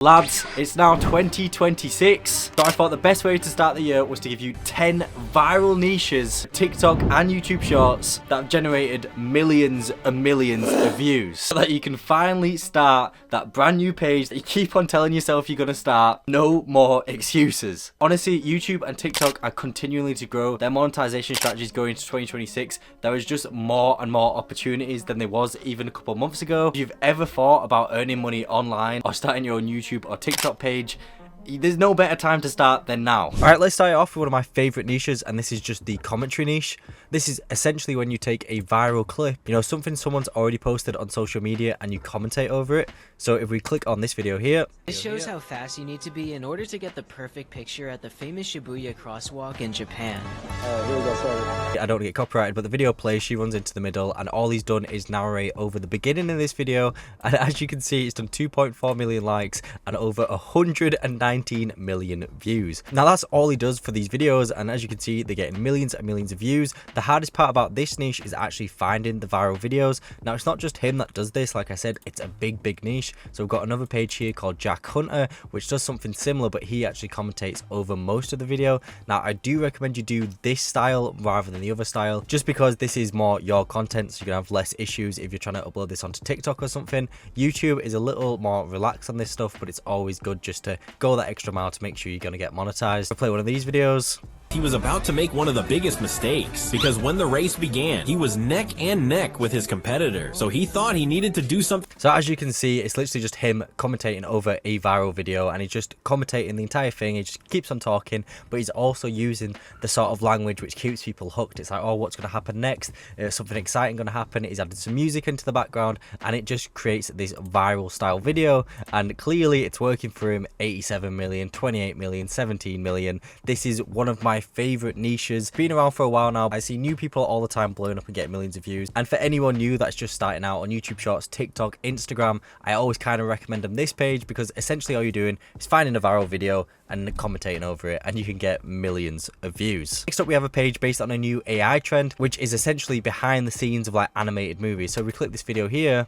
Lads, it's now 2026, so I thought the best way to start the year was to give you 10 viral niches, TikTok and YouTube shorts that have generated millions and millions of views, so that you can finally start that brand new page that you keep on telling yourself you're gonna start. No more excuses. Honestly, YouTube and TikTok are continuing to grow. Their monetization strategies going into 2026. There is just more and more opportunities than there was even a couple of months ago. If you've ever thought about earning money online or starting your own YouTube or TikTok page, there's no better time to start than now. Alright, let's start off with one of my favorite niches, and this is just the commentary niche. This is essentially when you take a viral clip, you know, something someone's already posted on social media, and you commentate over it. So if we click on this video here, this shows how fast you need to be in order to get the perfect picture at the famous Shibuya crosswalk in Japan. Here we go, sorry. I don't get copyrighted, but the video plays, she runs into the middle, and all he's done is narrate over the beginning of this video, and as you can see, it's done 2.4 million likes and over 119 million views. Now that's all he does for these videos, and as you can see, they're getting millions and millions of views. The hardest part about this niche is actually finding the viral videos. Now it's not just him that does this, like I said, it's a big niche. So we've got another page here called Jack Hunter, which does something similar, but he actually commentates over most of the video. Now I do recommend you do this style rather than the other style, just because this is more your content, so you're gonna have less issues if you're trying to upload this onto TikTok or something. YouTube is a little more relaxed on this stuff, but it's always good just to go that extra mile to make sure you're gonna get monetized. I'll play one of these videos. He was about to make one of the biggest mistakes, because when the race began, he was neck and neck with his competitor, so he thought he needed to do something. So as you can see, it's literally just him commentating over a viral video, and he's just commentating the entire thing. He just keeps on talking, but he's also using the sort of language which keeps people hooked. It's like, oh, what's going to happen next? Something exciting going to happen. He's added some music into the background, and it just creates this viral style video, and clearly it's working for him. 87 million, 28 million, 17 million. This is one of my favorite niches. Been around for a while now. I see new people all the time blowing up and getting millions of views, and for anyone new that's just starting out on YouTube Shorts, TikTok, Instagram, I always kind of recommend them this page, because essentially all you're doing is finding a viral video and commentating over it, and you can get millions of views. Next up, we have a page based on a new AI trend, which is essentially behind the scenes of like animated movies. So we click this video here,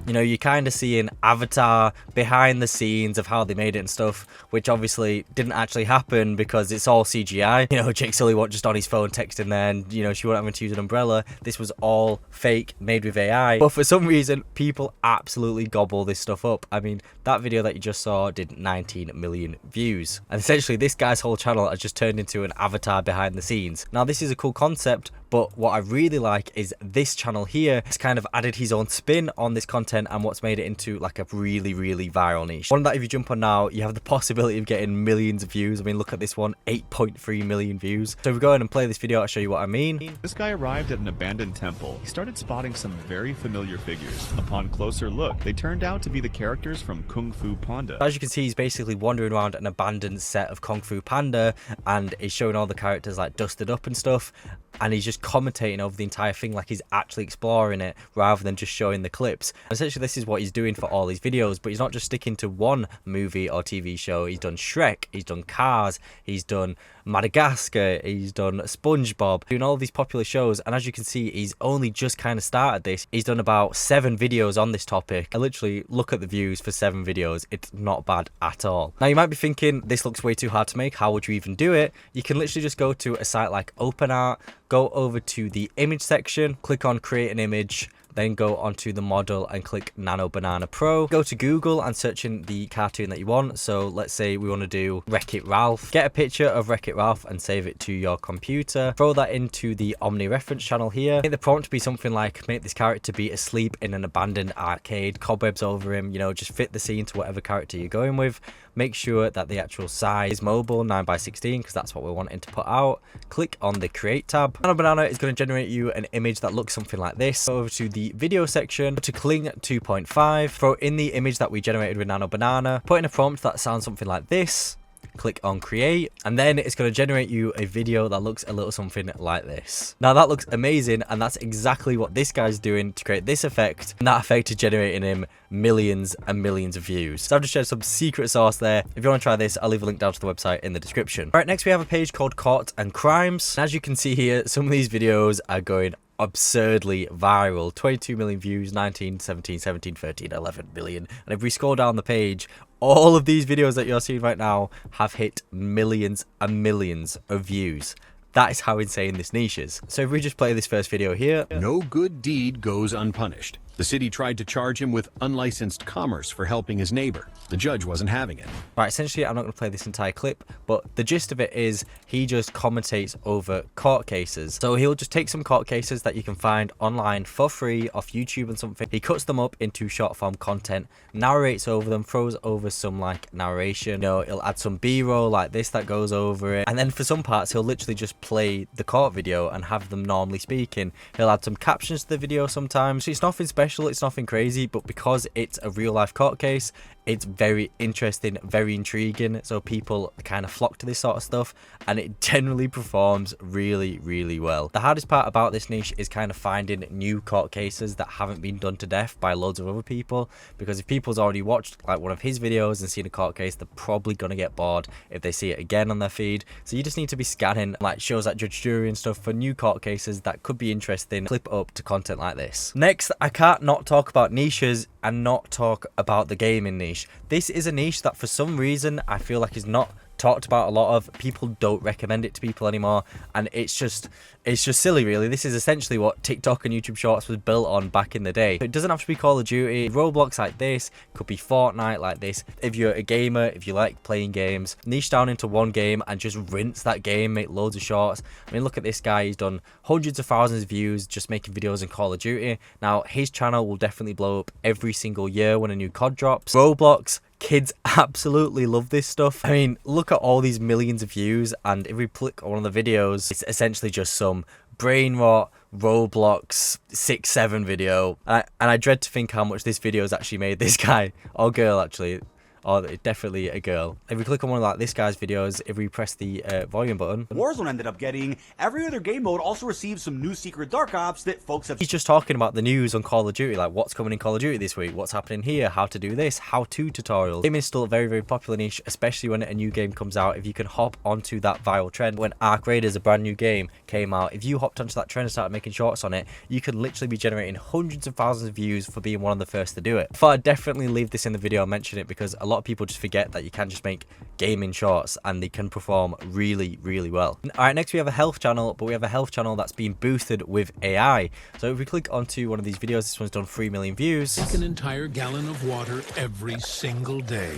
you know, you're kind of seeing Avatar behind the scenes of how they made it and stuff, which obviously didn't actually happen because it's all CGI. You know, Jake Sully wasn't just on his phone texting there, and, you know, she wasn't having to use an umbrella. This was all fake, made with AI. But for some reason, people absolutely gobble this stuff up. I mean, that video that you just saw did 19 million views. And essentially, this guy's whole channel has just turned into an Avatar behind the scenes. Now, this is a cool concept, but what I really like is this channel here. It's kind of added his own spin on this content, and what's made it into like a really viral niche. One that if you jump on now, you have the possibility of getting millions of views. I mean, look at this one, 8.3 million views. So if we go ahead and play this video, I'll show you what I mean. This guy arrived at an abandoned temple. He started spotting some very familiar figures. Upon closer look, they turned out to be the characters from Kung Fu Panda. As you can see, he's basically wandering around an abandoned set of Kung Fu Panda, and he's showing all the characters like dusted up and stuff, and he's just commentating over the entire thing like he's actually exploring it rather than just showing the clips. And essentially, this is what he's doing for all these videos, but he's not just sticking to one movie or TV show. He's done Shrek, he's done Cars, he's done Madagascar, he's done SpongeBob, doing all these popular shows. And as you can see, he's only just kind of started this. He's done about 7 videos on this topic. I literally look at the views for 7 videos. It's not bad at all. Now you might be thinking, this looks way too hard to make. How would you even do it? You can literally just go to a site like OpenArt, go over to the image section, click on create an image, then go onto the model and click Nano Banana Pro. Go to Google and search in the cartoon that you want. So let's say we want to do Wreck-It Ralph. Get a picture of Wreck-It Ralph and save it to your computer. Throw that into the Omni reference channel here. Make the prompt to be something like, make this character be asleep in an abandoned arcade, cobwebs over him, you know, just fit the scene to whatever character you're going with. Make sure that the actual size is mobile, 9:16, because that's what we're wanting to put out. Click on the create tab. Nano Banana is going to generate you an image that looks something like this. Go over to the video section, go to Kling 2.5, throw in the image that we generated with Nano Banana, put in a prompt that sounds something like this. Click on create, and then it's going to generate you a video that looks a little something like this. Now that looks amazing, and that's exactly what this guy's doing to create this effect, and that effect is generating him millions and millions of views. So I've just shared some secret sauce there. If you want to try this, I'll leave a link down to the website in the description. All right, next we have a page called Caught and Crimes, and as you can see here, some of these videos are going absurdly viral. 22 million views, 19, 17, 17, 13, 11 million. And if we scroll down the page, all of these videos that you're seeing right now have hit millions and millions of views. That is how insane this niche is. So if we just play this first video here. No good deed goes unpunished. The city tried to charge him with unlicensed commerce for helping his neighbor. The judge wasn't having it. Right, essentially, I'm not going to play this entire clip, but the gist of it is he just commentates over court cases. So he'll just take some court cases that you can find online for free off YouTube and something. He cuts them up into short form content, narrates over them, throws over some like narration. You know, he'll add some B-roll like this that goes over it. And then for some parts, he'll literally just play the court video and have them normally speaking. He'll add some captions to the video sometimes. It's nothing special, it's nothing crazy, but because it's a real life court case, it's very interesting, very intriguing, so people kind of flock to this sort of stuff, and it generally performs really, really well. The hardest part about this niche is kind of finding new court cases that haven't been done to death by loads of other people, because if people's already watched like one of his videos and seen a court case, they're probably going to get bored if they see it again on their feed. So you just need to be scanning like shows like Judge Jury and stuff for new court cases that could be interesting, clip up to content like this. Next, I can't not talk about niches and not talk about the gaming niche. This is a niche that for some reason I feel like is not talked about a lot of. People don't recommend it to people anymore, and it's just silly really. This is essentially what TikTok and YouTube Shorts was built on back in the day. It doesn't have to be Call of Duty. Roblox like this, could be Fortnite like this. If you're a gamer, if you like playing games, niche down into one game and just rinse that game, make loads of shorts. I mean, look at this guy, he's done hundreds of thousands of views just making videos in Call of Duty. Now his channel will definitely blow up every single year when a new COD drops. Roblox, kids absolutely love this stuff. I mean, look at all these millions of views, and if we click on one of the videos, it's essentially just some brain rot Roblox 6-7 video. And I dread to think how much this video has actually made this guy, or girl actually, or definitely a girl. If we click on one of like this guy's videos, if we press the volume button, Warzone ended up getting. Every other game mode also received some new secret dark ops that folks have. He's just talking about the news on Call of Duty, like what's coming in Call of Duty this week, what's happening here, how to do this, how-to tutorials. Gaming is still a very, very popular niche, especially when a new game comes out. If you can hop onto that viral trend, when Ark Raiders, a brand new game, came out, if you hopped onto that trend and started making shorts on it, you could literally be generating hundreds of thousands of views for being one of the first to do it. But I'd definitely leave this in the video and mention it, because a lot of people just forget that you can just make gaming shorts and they can perform really, really well. All right, next we have a health channel, but we have a health channel that's been boosted with AI. So if we click onto one of these videos, this one's done 3 million views. Drink an entire gallon of water every single day.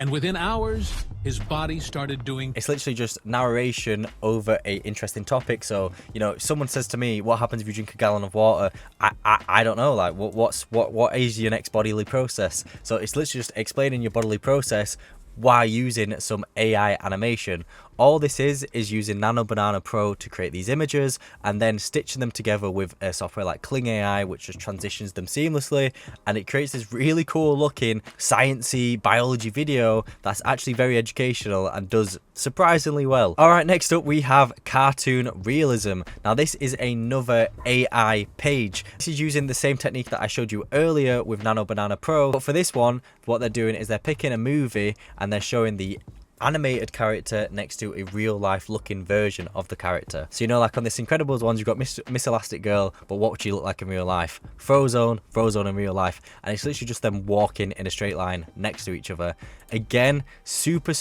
And within hours, his body started doing... It's literally just narration over a interesting topic. So, you know, if someone says to me, what happens if you drink a gallon of water? I don't know, like, what is your next bodily process? So it's literally just explaining your bodily process while using some AI animation. All this is using Nano Banana Pro to create these images and then stitching them together with a software like Kling AI, which just transitions them seamlessly, and it creates this really cool looking sciencey biology video that's actually very educational and does surprisingly well. All right, next up we have Cartoon Realism. Now this is another AI page. This is using the same technique that I showed you earlier with Nano Banana Pro, but for this one, what they're doing is they're picking a movie and they're showing the animated character next to a real life looking version of the character. So, you know, like on this Incredibles ones, you've got Miss Elastic Girl, but what would she look like in real life? Frozone in real life, and it's literally just them walking in a straight line next to each other. Again, super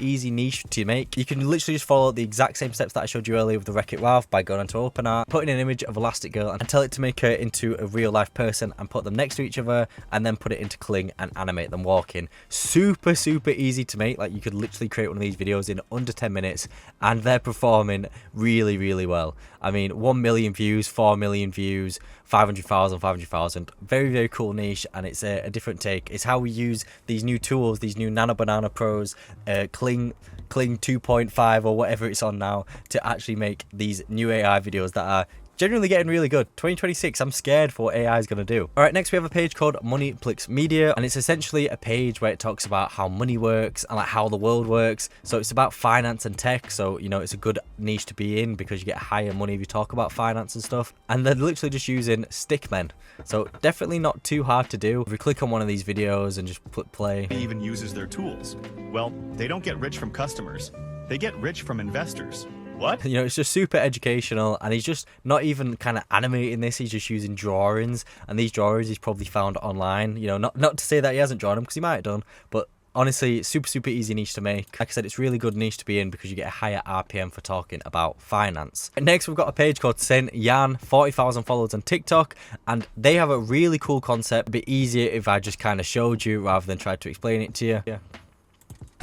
easy niche to make. You can literally just follow the exact same steps that I showed you earlier with the Wreck-It Ralph by going onto OpenArt, putting an image of Elastic Girl and tell it to make her into a real life person and put them next to each other, and then put it into Kling and animate them walking. Super easy to make. Like, you could literally create one of these videos in under 10 minutes and they're performing really well. I mean, 1 million views, 4 million views, 500,000. Very cool niche, and it's a different take. It's how we use these new tools, these new Nano Banana Pros, Kling 2.5 or whatever it's on now, to actually make these new AI videos that are generally getting really good. 2026, I'm scared for what AI is going to do. All right, next we have a page called Moneyplix Media, and it's essentially a page where it talks about how money works and like how the world works. So it's about finance and tech. So, you know, it's a good niche to be in because you get higher money if you talk about finance and stuff. And they're literally just using stickmen. So definitely not too hard to do. If we click on one of these videos and just put play. He even uses their tools. Well, they don't get rich from customers. They get rich from investors. What? You know, it's just super educational, and he's just not even kind of animating this. He's just using drawings, and these drawings he's probably found online. You know, not to say that he hasn't drawn them, because he might have done, but honestly, super easy niche to make. Like I said, it's really good niche to be in because you get a higher RPM for talking about finance. And next, we've got a page called Saint Yan, 40,000 followers on TikTok, and they have a really cool concept. It'd be easier if I just kind of showed you rather than tried to explain it to you. Yeah.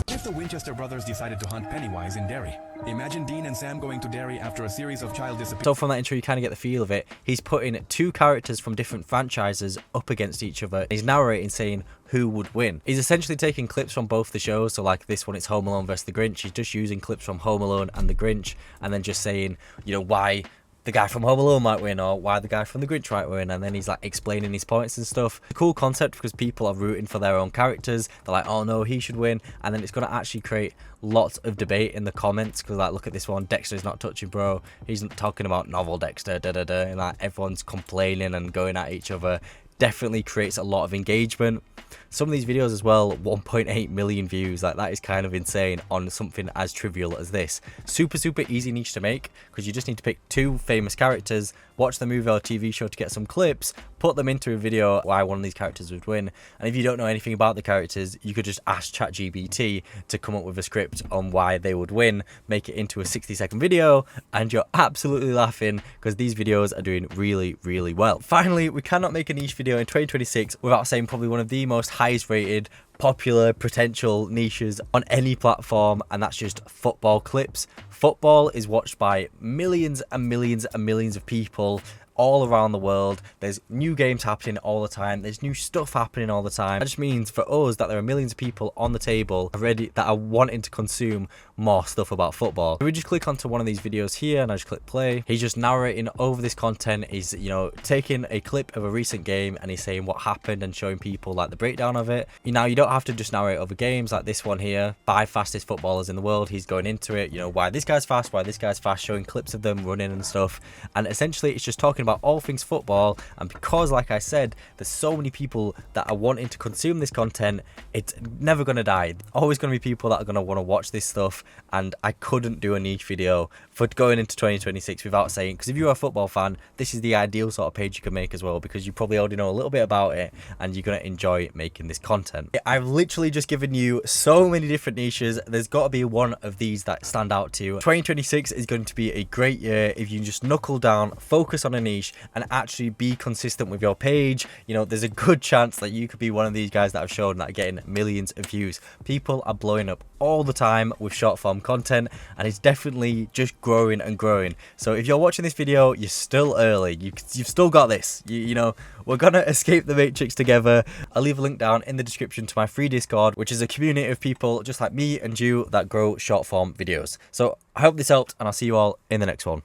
If the Winchester brothers decided to hunt Pennywise in Derry, imagine Dean and Sam going to Derry after a series of child disappearances. So from that intro, you kind of get the feel of it. He's putting two characters from different franchises up against each other. He's narrating saying who would win. He's essentially taking clips from both the shows. So like this one, it's Home Alone versus The Grinch. He's just using clips from Home Alone and The Grinch, and then just saying, you know, why the guy from Home Alone might win, or why the guy from The Grinch might win, and then he's like explaining his points and stuff. A cool concept because people are rooting for their own characters. They're like, oh no, he should win, and then it's going to actually create lots of debate in the comments, because like, look at this one, Dexter's not touching bro, he's talking about novel Dexter, and like everyone's complaining and going at each other. Definitely creates a lot of engagement. Some of these videos as well, 1.8 million views. Like, that is kind of insane on something as trivial as this. Super easy niche to make, because you just need to pick two famous characters, watch the movie or TV show to get some clips, put them into a video why one of these characters would win. And if you don't know anything about the characters, you could just ask ChatGPT to come up with a script on why they would win, make it into a 60-second video, and you're absolutely laughing, because these videos are doing really well. Finally, we cannot make a niche video in 2026 without saying probably one of the most highest rated, popular, potential niches on any platform, and that's just football clips. Football is watched by millions and millions and millions of people all around the world. There's new games happening all the time. There's new stuff happening all the time. That just means for us that there are millions of people on the table already that are wanting to consume more stuff about football. So we just click onto one of these videos here, and I just click play. He's just narrating over this content. He's, you know, taking a clip of a recent game, and he's saying what happened and showing people like the breakdown of it. Now, you don't have to just narrate over games like this one here, 5 fastest footballers in the world. He's going into it, you know, why this guy's fast, why this guy's fast, showing clips of them running and stuff. And essentially it's just talking about all things football. And because, like I said, there's so many people that are wanting to consume this content, it's never going to die. Always going to be people that are going to want to watch this stuff, and I couldn't do a niche video for going into 2026 without saying, because if you're a football fan, this is the ideal sort of page you can make as well, because you probably already know a little bit about it and you're going to enjoy making this content. I've literally just given you so many different niches. There's got to be one of these that stand out to you. 2026 is going to be a great year if you just knuckle down, focus on a niche, and actually be consistent with your page. You know, there's a good chance that you could be one of these guys that I've shown that are getting millions of views. People are blowing up all the time with short form content, and it's definitely just growing and growing. So if you're watching this video, you're still early. You've still got this. You know, we're gonna escape the matrix together. I'll leave a link down in the description to my free Discord, which is a community of people just like me and you that grow short form videos. So I hope this helped, and I'll see you all in the next one.